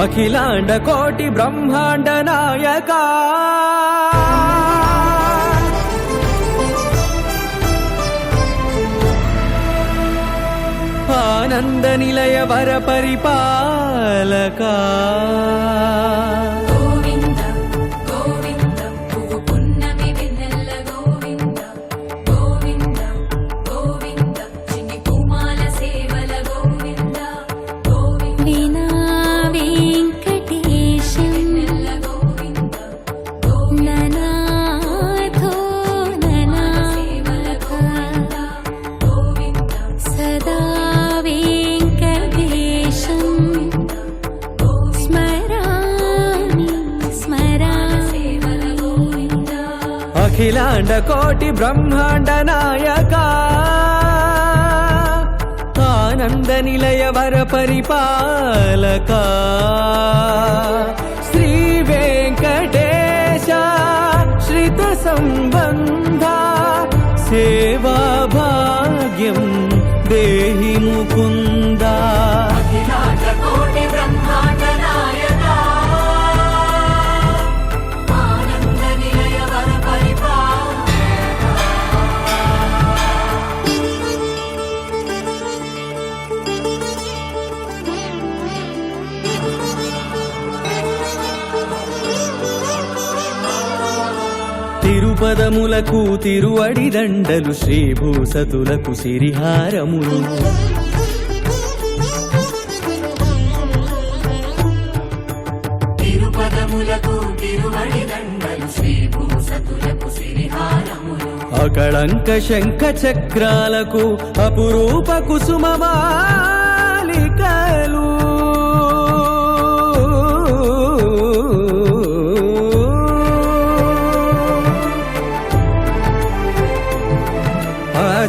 అఖిలాండ కోటి బ్రహ్మాండ నాయక ఆనంద నిలయ వర పరిపాలక అఖిలాండ కోటి బ్రహ్మాండ నాయక ఆనంద నిలయ వర పరిపాలక శ్రీ వెంకటేశ శ్రిత సంబంధ సేవా భాగ్యం దేహి ముకుంద. అఖిలాండ కోటి బ్రహ్మాండ నాయక ఆనంద నిలయ వర తిరుపదములకు తిరువడి దండలు శ్రీభూసతులకు సిరిహారములు తిరుపదములకు తిరువడి దండలు శ్రీభూసతులకు సిరిహారములు అకళంక శంఖ చక్రాలకు అపురూప కుసుమమాలికలు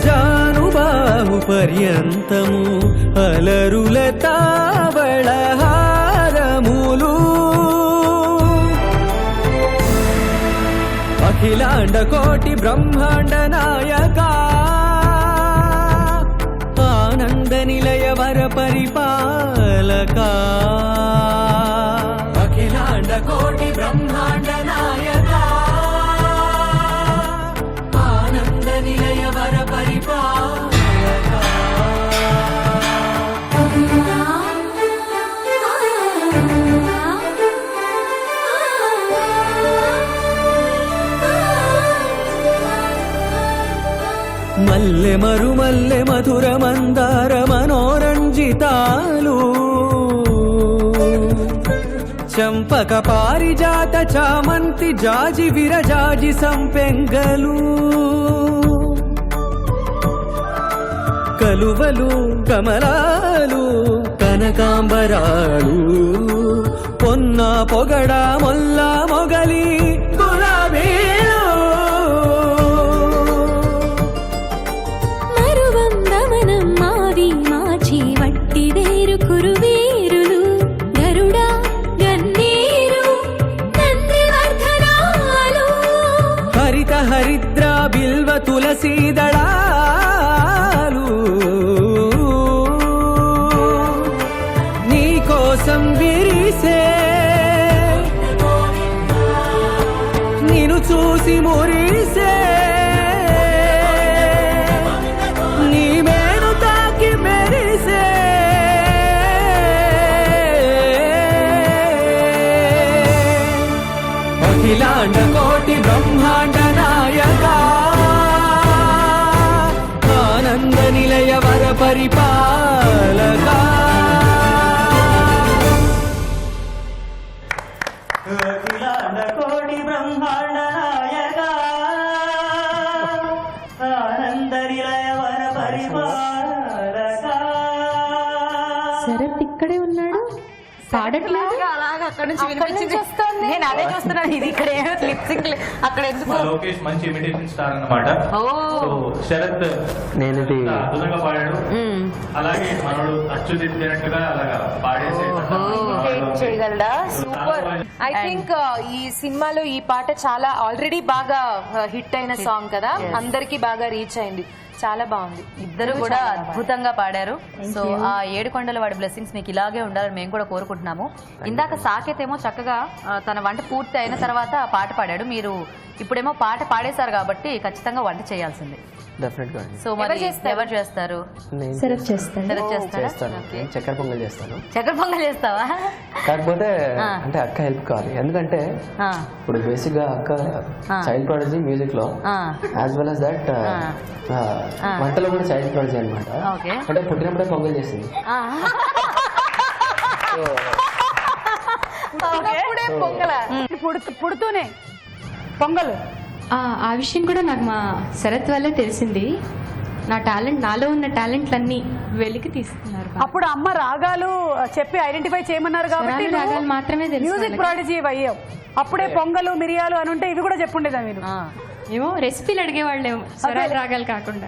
అజానుబాహు పర్యంతము అలరుల తావళహారములు అఖిలాండ కోటి బ్రహ్మాండ నాయక ఆనంద నిలయ వర పరిపాలక అఖిలాండ కోటి బ్రహ్మాండ నాయక ఆనంద నిలయ వర పరిపాలక. మల్లె మరుమల్లె మధుర మందార మనోరంజితాలు చంపక పారిజాత చామంతి జాజి విరజాజి సంపెంగలు కలువలు కమలాలు కనకాంబరాలు పొన్న పొగడ మొల్ల మొగలి గులాబీలు హరిత హరిద్ర బిల్వ తులసీ దళాలు నీ కోసం విరిసే నిన్ను చూసి మురిసే నీ మేను తాకి మెరిసే అఖిలాండ కోటి బ్రహ్మాండ నాయక ఆనంద నిలయ వర పరిపాలక. అఖిలాండ కోటి బ్రహ్మాండ నాయక ఆనంద నిలయ వర పరిపాలక. శరత్ ఇక్కడే ఉన్నాడు, పాడండి. వినట్లేదు అలాగా అక్కడ నుంచి అక్కడ నుంచి వినిపించింది. వస్తుంది. నేను అదే చూస్తున్నాను, ఇది ఇక్కడ లిప్సింగ్ అక్కడ ఎందుకు. మా లోకేష్ మంచి ఇమిటేషన్ స్టార్ అన్నమాట. ఓ సో శరత్ నేను ఇది అద్భుతంగా పాడాడు. అలాగే మనోడు అచ్చు తిట్టినట్టుగా అలాగా పాడేసే చేయగలడా? సూపర్. ఐ థింక్ ఈ సినిమాలో ఈ పాట చాలా ఆల్రెడీ బాగా హిట్ అయిన సాంగ్ కదా, అందరికి బాగా రీచ్ అయింది. చాలా బాగుంది. ఇద్దరు కూడా అద్భుతంగా పాడారు. సో ఆ ఏడుకొండల వాడి బ్లెస్సింగ్స్ మీకు ఇలాగే ఉండాలని మేము కూడా కోరుకుంటున్నాము. ఇందాక సాకేత్ ఏమో చక్కగా తన వంట పూర్తి అయిన తర్వాత పాట పాడాడు. మీరు ఇప్పుడేమో పాట పాడేశారు కాబట్టి ఖచ్చితంగా వంట చేయాల్సిందే. డెఫినెట్ గా సో మరి ఎవరు చేస్తారు? నేను శరత్ చేస్తాడా? చేస్తాను. నేను చక్కెర పొంగల్ చేస్తాను. చక్కెర పొంగల్ చేస్తావా? కాకపోతే అంటే అక్క హెల్ప్ కావాలి. ఎందుకంటే ఇప్పుడు బేసిక్ గా అక్క చైల్డ్ ప్రాడజీ మ్యూజిక్ లో యాజ్ వెల్ as దట్ వంటలో కూడా చైల్డ్ ప్రాడజీ అనమాట. Okay. అంటే పుట్టినప్పుడే పొంగల్ చేసింది. పుడుతూనే పొంగల్. ఆ విషయం కూడా నాకు మా శరత్ వల్లే తెలిసింది. నా టాలెంట్, నాలో ఉన్న టాలెంట్లన్నీ వెలికి తీస్తున్నారు. అప్పుడు అమ్మ రాగాలు చెప్పి ఐడెంటిఫై చేయమన్నారు కాబట్టి రాగాలు మాత్రమే తెలుసు మ్యూజిక్ వాళ్ళకి. ప్రాడజీ అయ్యావు. అప్పుడే పొంగలు మిరియాలు అని ఉంటే ఇవి కూడా చెప్పుండేదా మీరు? ఏమో రెసిపీలు అడిగేవాళ్ళేమో స్వరాలు రాగాలు కాకుండా.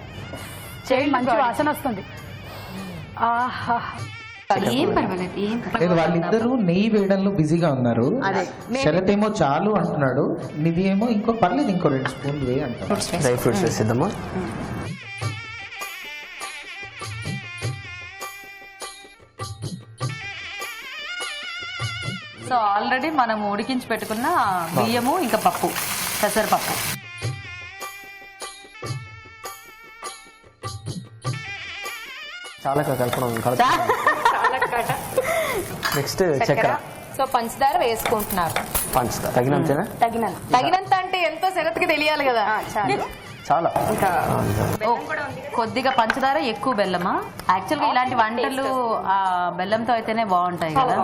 మంచి వాసన వస్తుంది. ఆహా, ఏం పర్వాలేదు, ఏం పర్వాలేదు. లేదు, వాళ్ళిద్దరూ నెయ్యి వేయడంలో బిజీగా ఉన్నారు. శరత్ ఏమో చాలు అంటున్నాడు, నిధి ఏమో ఇంకో పర్లేదు ఇంకో 2 స్పూన్లు వేయి అంటారు. డ్రై ఫ్రూట్స్ వేసిద్దామా? సో ఆల్రెడీ మనం ఉడికించి పెట్టుకున్న బియ్యము ఇంకా పప్పు, పెసరపప్పు. చాలా కలపడం. నెక్స్ట్ చక్కెర. సో పంచదార వేసుకుంటున్నారు. పంచదార తగినంతేనా? తగినంత అంటే ఎంతో శరత్కి తెలియాలి కదా. చాలా. ఓ, కొద్దిగా పంచదార ఎక్కువ బెల్లమా? యాక్చువల్గా ఇలాంటి వంటలు ఆ బెల్లంతో అయితేనే బాగుంటాయి కదా.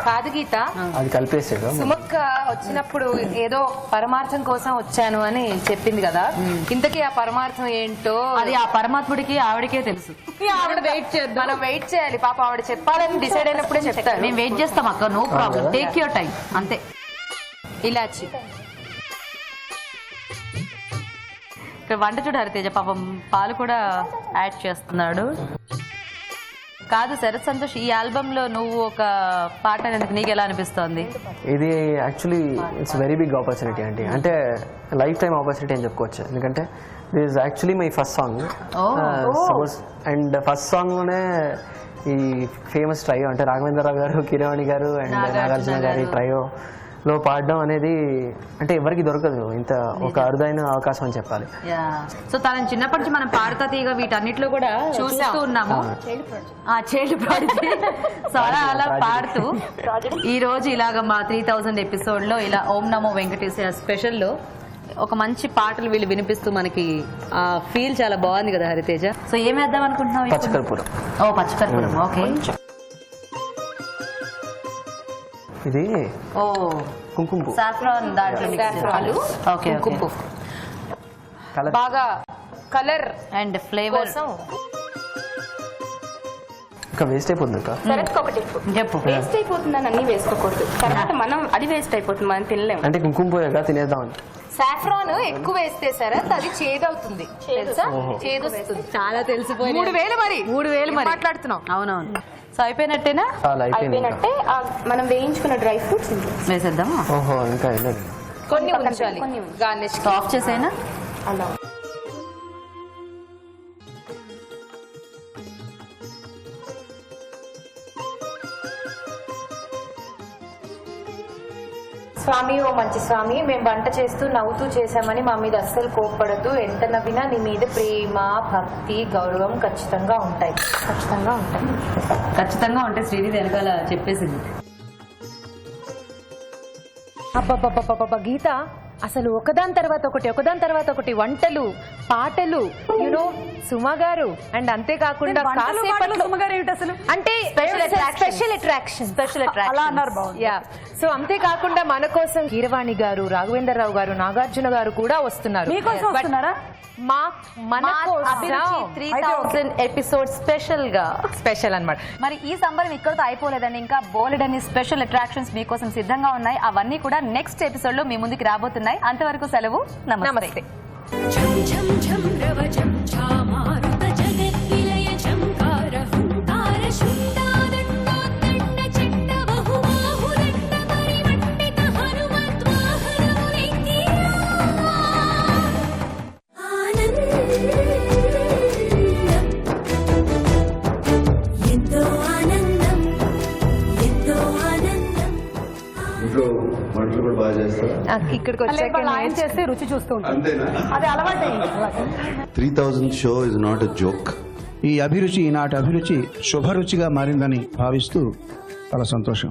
కాదు గీత, అది కలిపేసాడు. సుమక్క వచ్చినప్పుడు ఏదో పరమార్థం కోసం వచ్చాను అని చెప్పింది కదా, ఇంతకీ ఆ పరమార్థం ఏంటో అది ఆ పరమాత్ముడికి ఆవిడకే తెలుసు. ఆవిడ వెయిట్ చేద్దాం. మనం వెయిట్ చేయాలి. పాప ఆవిడ చెప్పాలని డిసైడ్ అయినప్పుడే చెప్తాను. మేము వెయిట్ చేస్తాం అక్క, no problem, take your time. అంతే. ఇలాచి ఇక్కడ వంట చూడు హరితేజ, పాపం పాలు కూడా యాడ్ చేస్తున్నాడు. కాదు శరత్ సంతోష్, ఈ ఆల్బమ్ లో నువ్వు ఒక పాట అనేది నీకు ఎలా అనిపిస్తోంది? ఇది actually it's very big opportunity అండి. అంటే లైఫ్ టైం ఆపర్చునిటీ అని చెప్పుకోవచ్చు. ఎందుకంటే this is actually my first song. Suppose and first song లోనే ఈ ఫేమస్ ట్రయో అంటే రాఘవేంద్రరావు గారు, కిరవాణి గారు అండ్ నాగార్జున గారి ట్రయో లో పాడడం అనేది అంటే ఎవరికి దొరకదు. ఇంత ఒక అరుదైన అవకాశం అని చెప్పాలి. సో తనని చిన్నప్పటి నుంచి మనం పాడతా తీగ వీటన్నిటిలో కూడా చూస్తూ ఉన్నాము. Child project. సో అలా పాడుతూ ఈ రోజు ఇలాగ మా 3000 ఎపిసోడ్ లో ఇలా ఓం నమో వెంకటేశ్వర స్పెషల్ లో ఒక మంచి పాటలు వీళ్ళు వినిపిస్తూ మనకి ఆ ఫీల్ చాలా బాగుంది కదా హరితేజ. సో ఏం వేద్దాం అనుకుంటున్నావు? పచ్చకర్పూరం. ఓ పచ్చకర్పూరం. ఓకే. ఇది ఓ కుంకుమ సాఫ్రాన్ దాంట్లో ఓకే బాగా కలర్ అండ్ ఫ్లేవర్. ఇంకా వేస్ట్ అయిపోతుంది. చెప్పు. వేస్ట్ అయిపోతుందని అన్ని వేసుకోకూడదు, తర్వాత మనం అది వేస్ట్ అయిపోతుంది, మనం తినలేము. అంటే కుంకుమ పోయాక తినేద్దామని. సాఫ్రాన్ ఎక్కువ వేస్తే శరత్ అది చేదవుతుంది, తెలుసా? చేదొస్తుంది. చాలా తెలిసిపోయి 3000 మరి 3000 మరి మాట్లాడుతున్నాం. అవునవును. సో అయిపోయినట్టేనా? చాలా అయిపోయింది. మనం వేయించుకున్న డ్రై ఫ్రూట్స్ వేసేద్దామా? ఓహో ఇంకా వెళ్ళదు. కొన్ని ఉంచాలి గార్నిష్. ఆఫ్ చేసేనా? అలా. స్వామి, ఓ మంచి స్వామి, మేము వంట చేస్తూ నవ్వుతూ చేశామని మా మీద అస్సలు కోప్పడద్దు. ఎంత నవ్వినా నీ మీద ప్రేమ, భక్తి, గౌరవం ఖచ్చితంగా ఉంటాయి. ఖచ్చితంగా ఉంటే శ్రీనిధి వెనకాల చెప్పేసింది. అబ్బబ్బబ్బబ్బబ్బ గీత, అసలు ఒకదాని తర్వాత ఒకటి వంటలు, పాటలు, యునో సుమ గారు. అండ్ అంతేకాకుండా అంటే స్పెషల్ అట్రాక్షన్ అలా అన్నారు. యా. సో అంతేకాకుండా మన కోసం కీరవాణి గారు, రాఘవేంద్రరావు గారు, నాగార్జున గారు కూడా వస్తున్నారు. మన అభిరుచి 3000 ఎపిసోడ్ స్పెషల్ అన్నమాట. మరి ఈ సంబరం ఇక్కడతో అయిపోలేదండి, ఇంకా బోలెడ్ అని స్పెషల్ అట్రాక్షన్స్ మీకోసం సిద్ధంగా ఉన్నాయి. అవన్నీ కూడా నెక్స్ట్ ఎపిసోడ్ లో మీ ముందుకు రాబోతున్నాయి. అంతవరకు సెలవు, నమస్తే. झं झं झं रव झं झामारुत जगद्विलय झंकार हुंकार शुंडादंडोत्तंड चंड बहुबाहुदंड परिमण्डित हनुमद्वाहनं वेङ्गिरा ఎంతో ఆనందం ఎంతో ఆనందం. ఇంట్లో వంటలు కూడా బాగా చేస్తారు ఇక్కడికి వచ్చాక చేస్తే రుచి చూస్తూ ఉంటాం. అంతేనా? అది అలవాటే. 3000 show is not a joke. ఈ అభిరుచి ఈనాటి అభిరుచి శుభరుచిగా మారిందని భావిస్తూ చాలా సంతోషం.